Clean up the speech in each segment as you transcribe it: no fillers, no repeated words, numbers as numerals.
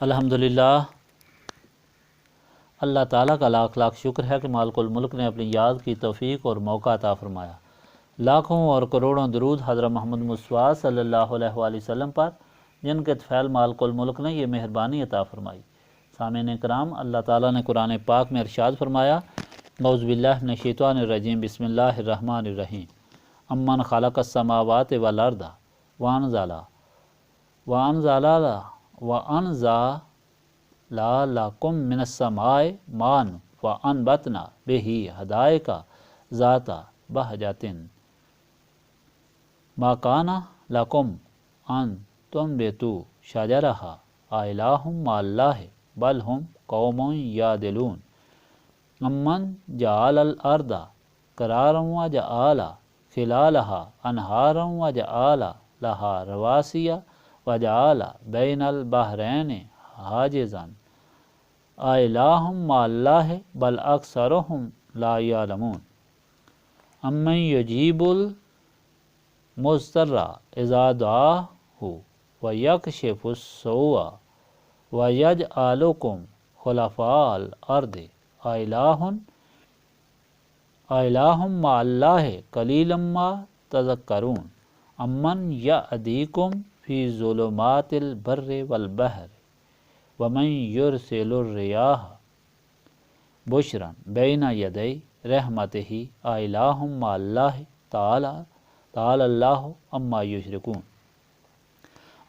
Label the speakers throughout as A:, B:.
A: الحمدللہ، اللہ تعالیٰ کا لاکھ لاکھ شکر ہے کہ مالک الملک نے اپنی یاد کی توفیق اور موقع عطا فرمایا۔ لاکھوں اور کروڑوں درود حضرت محمد مصطفیٰ صلی اللہ علیہ وآلہ وسلم پر، جن کے طفیل مالک الملک نے یہ مہربانی عطا فرمائی۔ سامعین کرام، اللہ تعالیٰ نے قرآن پاک میں ارشاد فرمایا، اعوذ باللہ من الشیطان الرجیم، بسم اللہ الرحمن الرحیم، امن خلق السماوات والارض وانزل لکم من السماء ماء فانبتنا به حدائق ذات بہجۃ ما کان لکم ان تنبتوا شجرہا اإلہ مع اللہ بل ہم قوم یعدلون امن جعل الارض قرارا وجعل خلالہا انہارا وجعل لہا رواسی وجعل بین البحرین حاجزا اإلہ مع اللہ بل اکثرہم لا یعلمون امن یجیب المضطر اذا دعاہ ویکشف السوء ویجعلکم خلفاء الارض اإلہ مع اللہ قلیلا ما تذکرون امن یأتیکم فی ظلمات البر والبحر ومن یرسل الرياح بشرا بین یدی رحمتہ اإلہ مع اللہ تعالی اللہ عما یشرکون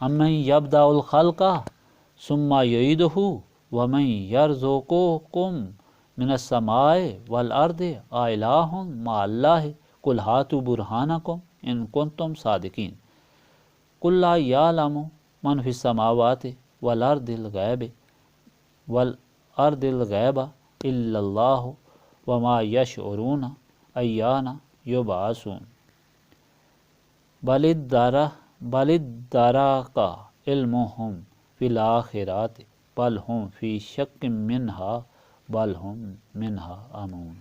A: امن یبدأ الخلق ثم یعیدہ ومن یرزقکم من السماء والارض اإلہ مع اللہ قل ہاتوا برہانکم ان کنتم صادقین قل لا یعلم من فی السماوات والارض الغیب الا اللہ وما یشعرون ایان یبعثون بل ادارک علمہم فی الآخرۃ بل ہم فی شک منہا بل ہم منہا آمون۔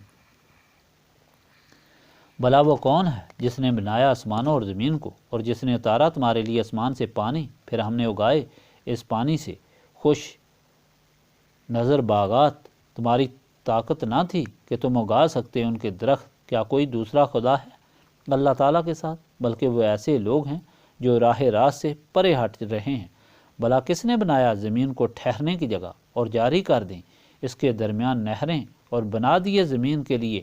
A: بھلا وہ کون ہے جس نے بنایا آسمانوں اور زمین کو، اور جس نے اتارا تمہارے لیے آسمان سے پانی، پھر ہم نے اگائے اس پانی سے خوش نظر باغات۔ تمہاری طاقت نہ تھی کہ تم اگا سکتے ان کے درخت، کیا کوئی دوسرا خدا ہے اللہ تعالیٰ کے ساتھ؟ بلکہ وہ ایسے لوگ ہیں جو راہ راست سے پرے ہٹ رہے ہیں۔ بھلا کس نے بنایا زمین کو ٹھہرنے کی جگہ اور جاری کر دیں اس کے درمیان نہریں، اور بنا دیے زمین کے لیے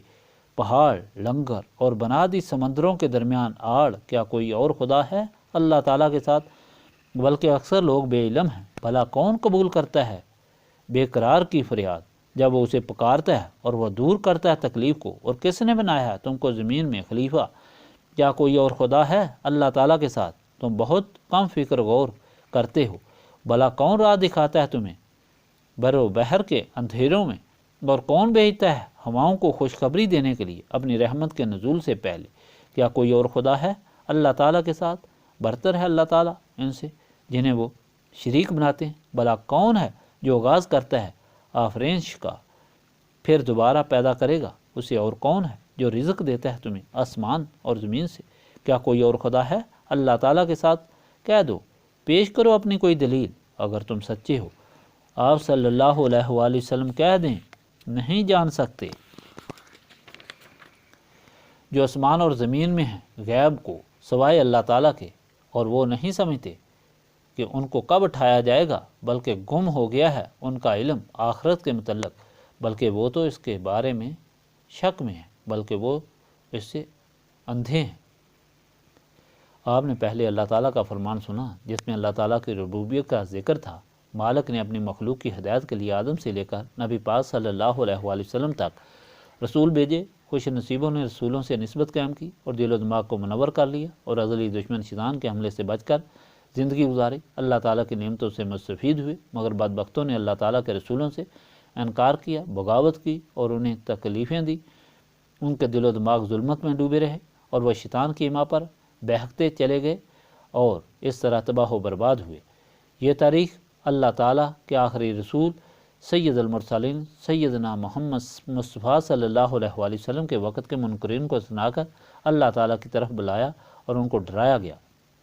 A: پہاڑ لنگر، اور بنا دی سمندروں کے درمیان آڑ؟ کیا کوئی اور خدا ہے اللہ تعالیٰ کے ساتھ؟ بلکہ اکثر لوگ بے علم ہیں۔ بھلا کون قبول کرتا ہے بے قرار کی فریاد جب وہ اسے پکارتا ہے، اور وہ دور کرتا ہے تکلیف کو؟ اور کس نے بنایا ہے تم کو زمین میں خلیفہ؟ کیا کوئی اور خدا ہے اللہ تعالیٰ کے ساتھ؟ تم بہت کم فکر غور کرتے ہو۔ بھلا کون راہ دکھاتا ہے تمہیں بر و بحر کے اندھیروں میں؟ اور کون بھیجتا ہے ہواؤں کو خوشخبری دینے کے لیے اپنی رحمت کے نزول سے پہلے؟ کیا کوئی اور خدا ہے اللہ تعالیٰ کے ساتھ؟ برتر ہے اللہ تعالیٰ ان سے جنہیں وہ شریک بناتے ہیں۔ بھلا کون ہے جو آغاز کرتا ہے آفرینش کا پھر دوبارہ پیدا کرے گا؟ اسے اور کون ہے جو رزق دیتا ہے تمہیں آسمان اور زمین سے؟ کیا کوئی اور خدا ہے اللہ تعالیٰ کے ساتھ؟ کہہ دو، پیش کرو اپنی کوئی دلیل اگر تم سچے ہو۔ آپ صلی اللہ علیہ وآلہ وسلم کہہ دیں، نہیں جان سکتے جو آسمان اور زمین میں ہیں غیب کو سوائے اللہ تعالیٰ کے، اور وہ نہیں سمجھتے کہ ان کو کب اٹھایا جائے گا، بلکہ گم ہو گیا ہے ان کا علم آخرت کے متعلق، بلکہ وہ تو اس کے بارے میں شک میں ہیں، بلکہ وہ اس سے اندھے ہیں۔ آپ نے پہلے اللہ تعالیٰ کا فرمان سنا جس میں اللہ تعالیٰ کی ربوبیت کا ذکر تھا۔ مالک نے اپنی مخلوق کی ہدایت کے لیے آدم سے لے کر نبی پاک صلی اللہ علیہ وآلہ وسلم تک رسول بھیجے۔ خوش نصیبوں نے رسولوں سے نسبت قائم کی اور دل و دماغ کو منور کر لیا، اور ازلی دشمن شیطان کے حملے سے بچ کر زندگی گزاری، اللہ تعالیٰ کی نعمتوں سے مستفید ہوئے۔ مگر بدبختوں نے اللہ تعالیٰ کے رسولوں سے انکار کیا، بغاوت کی اور انہیں تکلیفیں دی۔ ان کے دل و دماغ ظلمت میں ڈوبے رہے اور وہ شیطان کی ایما پر بہکتے چلے گئے اور اس طرح تباہ و برباد ہوئے۔ یہ تاریخ اللہ تعالیٰ کے آخری رسول سید المرسلین سیدنا محمد مصطفیٰ صلی اللہ علیہ وآلہ وسلم کے وقت کے منکرین کو سنا کر اللہ تعالیٰ کی طرف بلایا اور ان کو ڈرایا گیا۔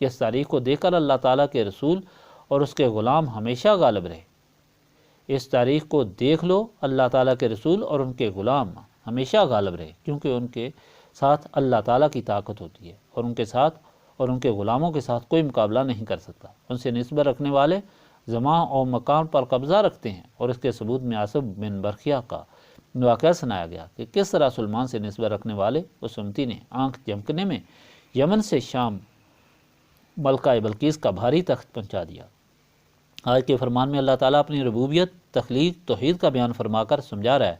A: اس تاریخ کو دیکھ کر اللہ تعالیٰ کے رسول اور اس کے غلام ہمیشہ غالب رہے۔ اس تاریخ کو دیکھ لو، اللہ تعالیٰ کے رسول اور ان کے غلام ہمیشہ غالب رہے، کیونکہ ان کے ساتھ اللہ تعالیٰ کی طاقت ہوتی ہے، اور ان کے ساتھ اور ان کے غلاموں کے ساتھ کوئی مقابلہ نہیں کر سکتا۔ ان سے نسبت رکھنے والے زمان اور مکان پر قبضہ رکھتے ہیں، اور اس کے ثبوت میں آصف بن برخیہ کا واقعہ سنایا گیا کہ کس طرح سلمان سے نسبت رکھنے والے اس امتی نے آنکھ جھمکنے میں یمن سے شام ملکہ بلقیس کا بھاری تخت پہنچا دیا۔ آج کے فرمان میں اللہ تعالیٰ اپنی ربوبیت، تخلیق، توحید کا بیان فرما کر سمجھا رہا ہے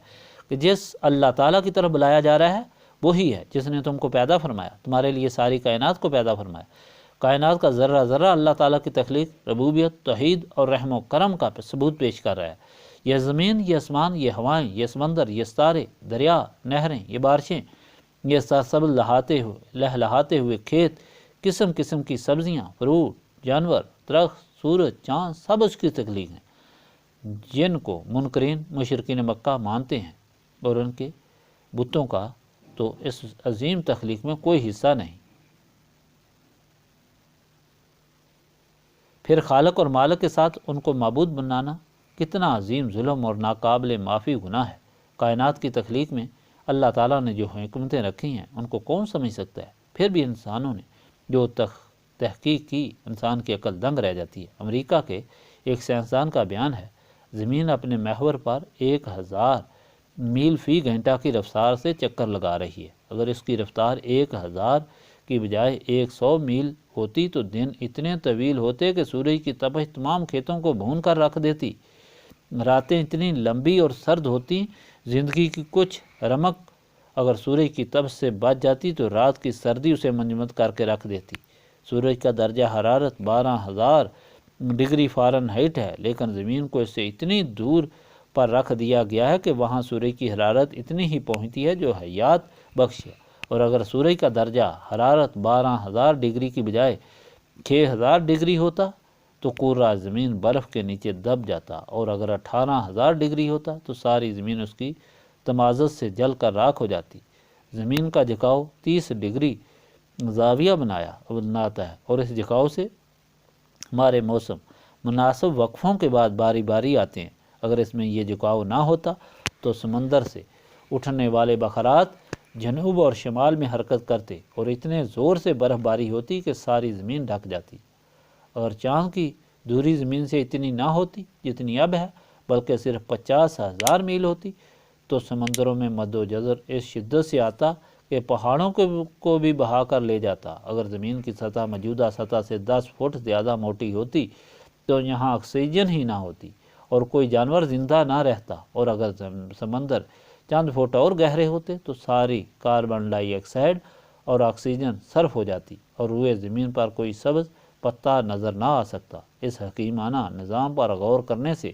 A: کہ جس اللہ تعالیٰ کی طرف بلایا جا رہا ہے وہی ہے جس نے تم کو پیدا فرمایا، تمہارے لیے ساری کائنات کو پیدا فرمایا۔ کائنات کا ذرہ ذرہ اللہ تعالیٰ کی تخلیق، ربوبیت، توحید اور رحم و کرم کا ثبوت پیش کر رہا ہے۔ یہ زمین، یہ آسمان، یہ ہوائیں، یہ سمندر، یہ ستارے، دریا، نہریں، یہ بارشیں، یہ سرسبز لہلہاتے ہوئے کھیت، قسم قسم کی سبزیاں، فروٹ، جانور، درخت، سورج، چاند، سب اس کی تخلیق ہیں، جن کو منکرین مشرکین مکہ مانتے ہیں، اور ان کے بتوں کا تو اس عظیم تخلیق میں کوئی حصہ نہیں۔ پھر خالق اور مالک کے ساتھ ان کو معبود بنانا کتنا عظیم ظلم اور ناقابل معافی گناہ ہے۔ کائنات کی تخلیق میں اللہ تعالیٰ نے جو حکمتیں رکھی ہیں ان کو کون سمجھ سکتا ہے؟ پھر بھی انسانوں نے جو تحقیق کی، انسان کی عقل دنگ رہ جاتی ہے۔ امریکہ کے ایک سائنسدان کا بیان ہے، زمین اپنے محور پر 1000 میل فی گھنٹہ کی رفتار سے چکر لگا رہی ہے۔ اگر اس کی رفتار 1000 کی بجائے 100 میل ہوتی تو دن اتنے طویل ہوتے کہ سورج کی تپش تمام کھیتوں کو بھون کر رکھ دیتی، راتیں اتنی لمبی اور سرد ہوتی، زندگی کی کچھ رمق اگر سورج کی تپش سے بچ جاتی تو رات کی سردی اسے منجمد کر کے رکھ دیتی۔ سورج کا درجہ حرارت 12000 ڈگری فارنہائٹ ہے، لیکن زمین کو اس سے اتنی دور پر رکھ دیا گیا ہے کہ وہاں سورج کی حرارت اتنی ہی پہنچتی ہے جو حیات بخش ہے، اور اگر سورج کا درجہ حرارت 12000 ڈگری کی بجائے 6000 ڈگری ہوتا تو پورا زمین برف کے نیچے دب جاتا، اور اگر 18000 ڈگری ہوتا تو ساری زمین اس کی تمازت سے جل کر راکھ ہو جاتی۔ زمین کا جھکاؤ 30 ڈگری زاویہ بناتا ہے، اور اس جھکاؤ سے ہمارے موسم مناسب وقفوں کے بعد باری باری آتے ہیں۔ اگر اس میں یہ جھکاؤ نہ ہوتا تو سمندر سے اٹھنے والے بخارات جنوب اور شمال میں حرکت کرتے اور اتنے زور سے برف باری ہوتی کہ ساری زمین ڈھک جاتی۔ اگر چاند کی دوری زمین سے اتنی نہ ہوتی جتنی اب ہے، بلکہ صرف 50,000 میل ہوتی، تو سمندروں میں مد و جزر اس شدت سے آتا کہ پہاڑوں کو بھی بہا کر لے جاتا۔ اگر زمین کی سطح موجودہ سطح سے 10 فٹ زیادہ موٹی ہوتی تو یہاں آکسیجن ہی نہ ہوتی اور کوئی جانور زندہ نہ رہتا، اور اگر سمندر چند فٹ اور گہرے ہوتے تو ساری کاربن ڈائی آکسائڈ اور آکسیجن صرف ہو جاتی اور روئے زمین پر کوئی سبز پتا نظر نہ آ سکتا۔ اس حکیمانہ نظام پر غور کرنے سے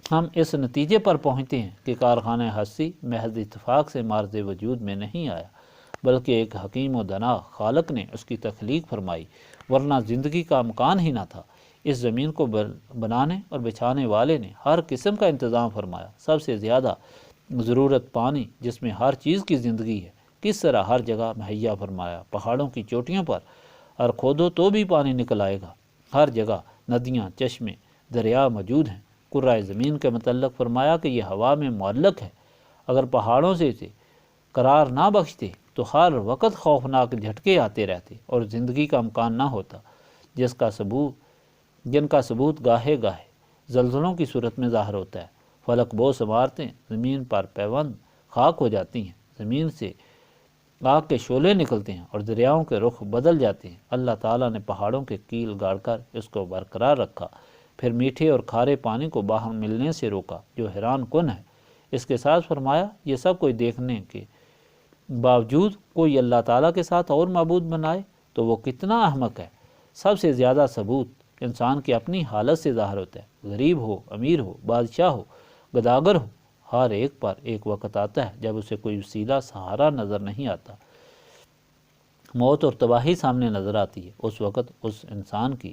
A: ہم اس نتیجے پر پہنچتے ہیں کہ کارخانہ ہستی محض اتفاق سے مارز وجود میں نہیں آیا، بلکہ ایک حکیم و دانا خالق نے اس کی تخلیق فرمائی، ورنہ زندگی کا امکان ہی نہ تھا۔ اس زمین کو بنانے اور بچھانے والے نے ہر قسم کا انتظام فرمایا۔ سب سے زیادہ ضرورت پانی، جس میں ہر چیز کی زندگی ہے، کس طرح ہر جگہ مہیا فرمایا۔ پہاڑوں کی چوٹیوں پر اور کھودو تو بھی پانی نکل آئے گا۔ ہر جگہ ندیاں، چشمے، دریا موجود ہیں۔ کرۂ زمین کے متعلق فرمایا کہ یہ ہوا میں معلق ہے، اگر پہاڑوں سے اسے قرار نہ بخشتے تو ہر وقت خوفناک جھٹکے آتے رہتے اور زندگی کا امکان نہ ہوتا، جن کا ثبوت گاہے گاہے زلزلوں کی صورت میں ظاہر ہوتا ہے۔ فلک بوس عمارتیں زمین پر پیوند خاک ہو جاتی ہیں، زمین سے آگ کے شعلے نکلتے ہیں اور دریاؤں کے رخ بدل جاتے ہیں۔ اللہ تعالیٰ نے پہاڑوں کے کیل گاڑ کر اس کو برقرار رکھا، پھر میٹھے اور کھارے پانی کو باہم ملنے سے روکا، جو حیران کن ہے۔ اس کے ساتھ فرمایا یہ سب کوئی دیکھنے کے باوجود کوئی اللہ تعالیٰ کے ساتھ اور معبود بنائے تو وہ کتنا احمق ہے۔ سب سے زیادہ ثبوت انسان کی اپنی حالت سے ظاہر ہوتا ہے۔ غریب ہو، امیر ہو، بادشاہ ہو، گداگر ہو، ہر ایک پر ایک وقت آتا ہے جب اسے کوئی وسیلہ سہارا نظر نہیں آتا، موت اور تباہی سامنے نظر آتی ہے۔ اس وقت اس انسان کی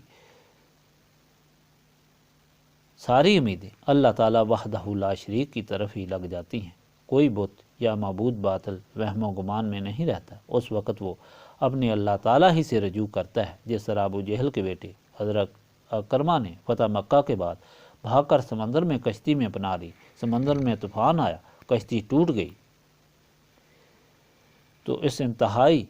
A: ساری امیدیں اللہ تعالیٰ وحدہ لا شریک کی طرف ہی لگ جاتی ہیں۔ کوئی بت یا معبود باطل وہم و گمان میں نہیں رہتا۔ اس وقت وہ اپنے اللہ تعالیٰ ہی سے رجوع کرتا ہے، جس طرح ابو جہل کے بیٹے حضرت اکرمہ نے فتح مکہ کے بعد بھاگ کر سمندر میں کشتی میں پناہ لی۔ سمندر میں طوفان آیا، کشتی ٹوٹ گئی۔ تو اس انتہائی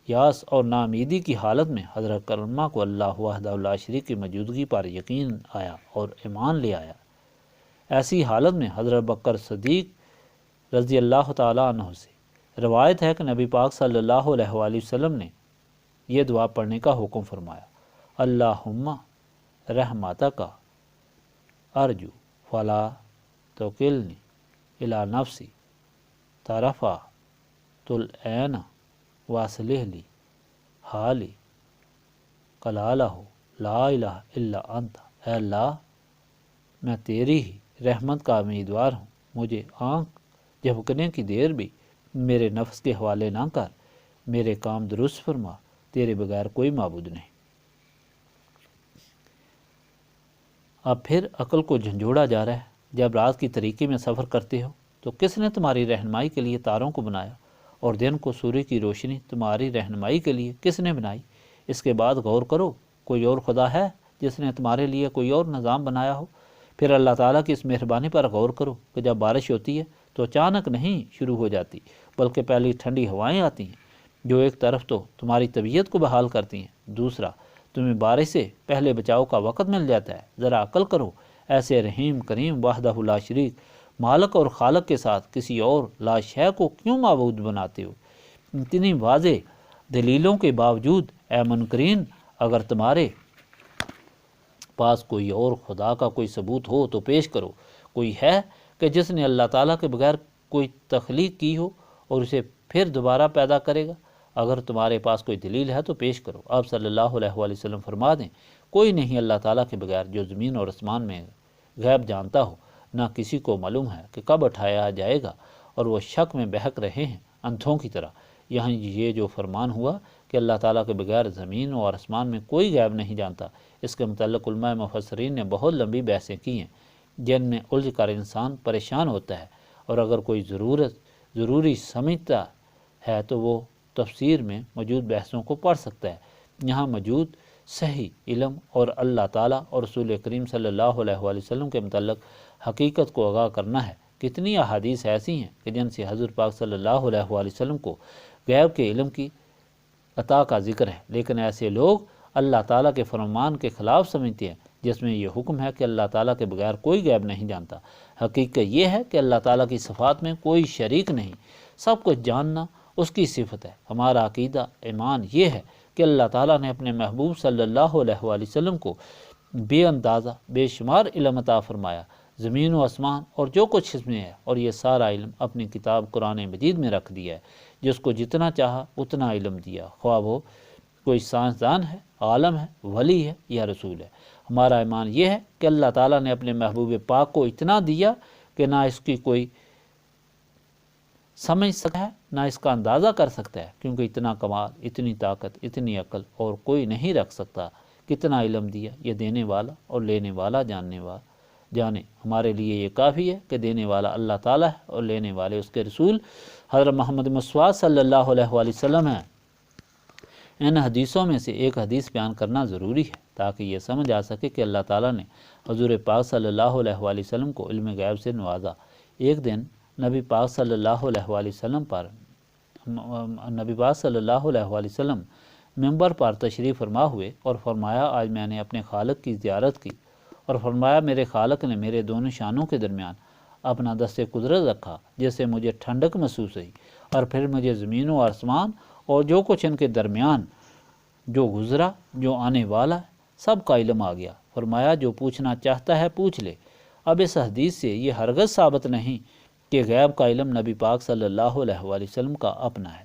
A: یاس اور ناامیدی کی حالت میں حضرت کرما کو اللہ وحدہ لا شریک کی موجودگی پر یقین آیا اور ایمان لے آیا۔ ایسی حالت میں حضرت بکر صدیق رضی اللہ تعالیٰ عنہ سے روایت ہے کہ نبی پاک صلی اللہ علیہ وآلہ وسلم نے یہ دعا پڑھنے کا حکم فرمایا: اللہم رحمتک ارجو فلا توکلنی الی نفسی طرفۃ العین واصلح لی حالی کلالہ لا الہ الا انت۔ اے اللہ، میں تیری ہی رحمت کا امیدوار ہوں، مجھے آنکھ جھپکنے کی دیر بھی میرے نفس کے حوالے نہ کر، میرے کام درست فرما، تیرے بغیر کوئی معبود نہیں۔ اب پھر عقل کو جھنجھوڑا جا رہا ہے، جب رات کی طریقے میں سفر کرتے ہو تو کس نے تمہاری رہنمائی کے لیے تاروں کو بنایا، اور دن کو سورج کی روشنی تمہاری رہنمائی کے لیے کس نے بنائی؟ اس کے بعد غور کرو، کوئی اور خدا ہے جس نے تمہارے لیے کوئی اور نظام بنایا ہو؟ پھر اللہ تعالیٰ کی اس مہربانی پر غور کرو کہ جب بارش ہوتی ہے تو اچانک نہیں شروع ہو جاتی، بلکہ پہلی ٹھنڈی ہوائیں آتی ہیں جو ایک طرف تو تمہاری طبیعت کو بحال کرتی ہیں، دوسرا تمہیں بارش سے پہلے بچاؤ کا وقت مل جاتا ہے۔ ذرا عقل کرو، ایسے رحیم کریم وحدہ لا شریک مالک اور خالق کے ساتھ کسی اور لا شے کو کیوں معبود بناتے ہو؟ اتنی واضح دلیلوں کے باوجود اے منکرین، اگر تمہارے پاس کوئی اور خدا کا کوئی ثبوت ہو تو پیش کرو۔ کوئی ہے کہ جس نے اللہ تعالیٰ کے بغیر کوئی تخلیق کی ہو اور اسے پھر دوبارہ پیدا کرے گا؟ اگر تمہارے پاس کوئی دلیل ہے تو پیش کرو۔ آپ صلی اللہ علیہ وآلہ وسلم فرما دیں، کوئی نہیں اللہ تعالیٰ کے بغیر جو زمین اور آسمان میں غیب جانتا ہو، نہ کسی کو معلوم ہے کہ کب اٹھایا جائے گا، اور وہ شک میں بہک رہے ہیں اندھوں کی طرح۔ یہاں یہ جو فرمان ہوا کہ اللہ تعالیٰ کے بغیر زمین اور آسمان میں کوئی غیب نہیں جانتا، اس کے متعلق علماء مفسرین نے بہت لمبی بحثیں کی ہیں، جن میں الجھ کر انسان پریشان ہوتا ہے، اور اگر کوئی ضروری سمجھتا ہے تو وہ تفسیر میں موجود بحثوں کو پڑھ سکتا ہے۔ یہاں موجود صحیح علم اور اللہ تعالیٰ اور رسول کریم صلی اللہ علیہ وآلہ وسلم کے متعلق حقیقت کو آگاہ کرنا ہے۔ کتنی احادیث ایسی ہیں کہ جن سے حضور پاک صلی اللہ علیہ وآلہ وسلم کو غیب کے علم کی عطا کا ذکر ہے، لیکن ایسے لوگ اللہ تعالیٰ کے فرمان کے خلاف سمجھتے ہیں جس میں یہ حکم ہے کہ اللہ تعالیٰ کے بغیر کوئی غیب نہیں جانتا۔ حقیقت یہ ہے کہ اللہ تعالیٰ کی صفات میں کوئی شریک نہیں، سب کچھ جاننا اس کی صفت ہے۔ ہمارا عقیدہ ایمان یہ ہے کہ اللہ تعالیٰ نے اپنے محبوب صلی اللہ علیہ وآلہ وسلم کو بے اندازہ بے شمار علم عطا فرمایا، زمین و آسمان اور جو کچھ اس میں ہے، اور یہ سارا علم اپنی کتاب قرآن مجید میں رکھ دیا ہے۔ جس کو جتنا چاہا اتنا علم دیا، خواہ وہ کوئی سائنسدان ہے، عالم ہے، ولی ہے یا رسول ہے۔ ہمارا ایمان یہ ہے کہ اللہ تعالیٰ نے اپنے محبوب پاک کو اتنا دیا کہ نہ اس کی کوئی سمجھ سکتا ہے نہ اس کا اندازہ کر سکتا ہے، کیونکہ اتنا کمال، اتنی طاقت، اتنی عقل اور کوئی نہیں رکھ سکتا۔ کتنا علم دیا، یہ دینے والا اور لینے والا جانے۔ ہمارے لیے یہ کافی ہے کہ دینے والا اللہ تعالیٰ ہے اور لینے والے اس کے رسول حضرت محمد مصطفیٰ صلی اللہ علیہ وآلہ وسلم ہیں۔ ان حدیثوں میں سے ایک حدیث بیان کرنا ضروری ہے تاکہ یہ سمجھ آ سکے کہ اللہ تعالیٰ نے حضور پاک صلی اللہ علیہ وآلہ وسلم کو علم غیب سے نوازا۔ ایک دن نبی پاک صلی اللہ علیہ وآلہ وسلم ممبر پر تشریف فرما ہوئے اور فرمایا، آج میں نے اپنے خالق کی زیارت کی، اور فرمایا میرے خالق نے میرے دونوں شانوں کے درمیان اپنا دست قدرت رکھا جس سے مجھے ٹھنڈک محسوس ہوئی، اور پھر مجھے زمین و آسمان اور جو کچھ ان کے درمیان جو گزرا، جو آنے والا ہے، سب کا علم آ گیا۔ فرمایا جو پوچھنا چاہتا ہے پوچھ لے۔ اب اس حدیث سے یہ ہرگز ثابت نہیں کہ غیب کا علم نبی پاک صلی اللہ علیہ وآلہ وسلم کا اپنا ہے،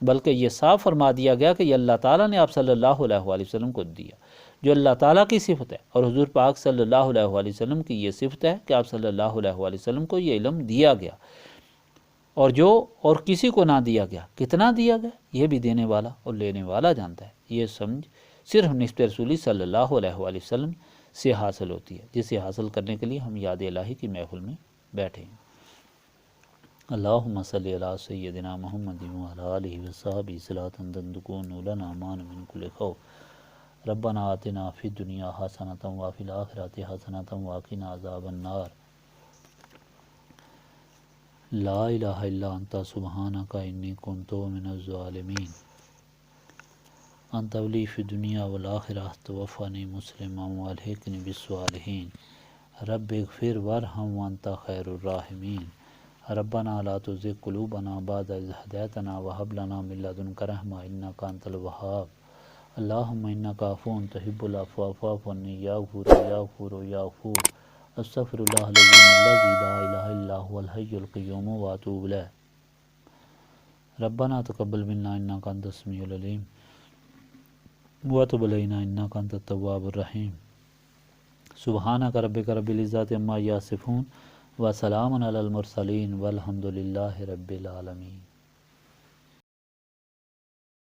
A: بلکہ یہ صاف فرما دیا گیا کہ یہ اللہ تعالیٰ نے آپ صلی اللہ علیہ وآلہ وسلم کو دیا، جو اللہ تعالیٰ کی صفت ہے، اور حضور پاک صلی اللہ علیہ وآلہ وسلم کی یہ صفت ہے کہ آپ صلی اللہ علیہ وآلہ وسلم کو یہ علم دیا گیا، اور جو اور کسی کو نہ دیا گیا۔ کتنا دیا گیا یہ بھی دینے والا اور لینے والا جانتا ہے۔ یہ سمجھ صرف نسبت رسولی صلی اللہ علیہ وآلہ وسلم سے حاصل ہوتی ہے، جسے حاصل کرنے کے لیے ہم یاد الہی کی محفل میں بیٹھے ہیں۔ اللہم صلی علی سیدنا محمد وعلی آلہ وصحبہ صلاۃ تندکون لنا مان من کل خوف۔ ربنا آتنا فی الدنیا حسنۃ وفی الآخرۃ حسنۃ وقنا عذاب النار لا الہ الا انت سبحانک انی کنت من الظالمین انت ولی فی الدنیا والآخرہ توفنی مسلما والحقنی بالصالحین رب اغفر وارحم وانت خیر الراحمین ربنا لا تزغ قلوبنا بعد اذ ہدیتنا وہب لنا من لدنک رحمۃ انک انت الوہاب اللہم انک عفو تحب العفو فاعف عنی یا غفور یا غفور یا غفور استغفر اللہ العظیم الذی لا الہ الا هو الحی القیوم واتوب الیہ ربنا تقبل منا انک انت السمیع العلیم وتب علینا انک انت التواب الرحیم سبحانک ربک رب العزۃ عما یصفون وسلام علی المرسلین والحمد للہ رب العالمین.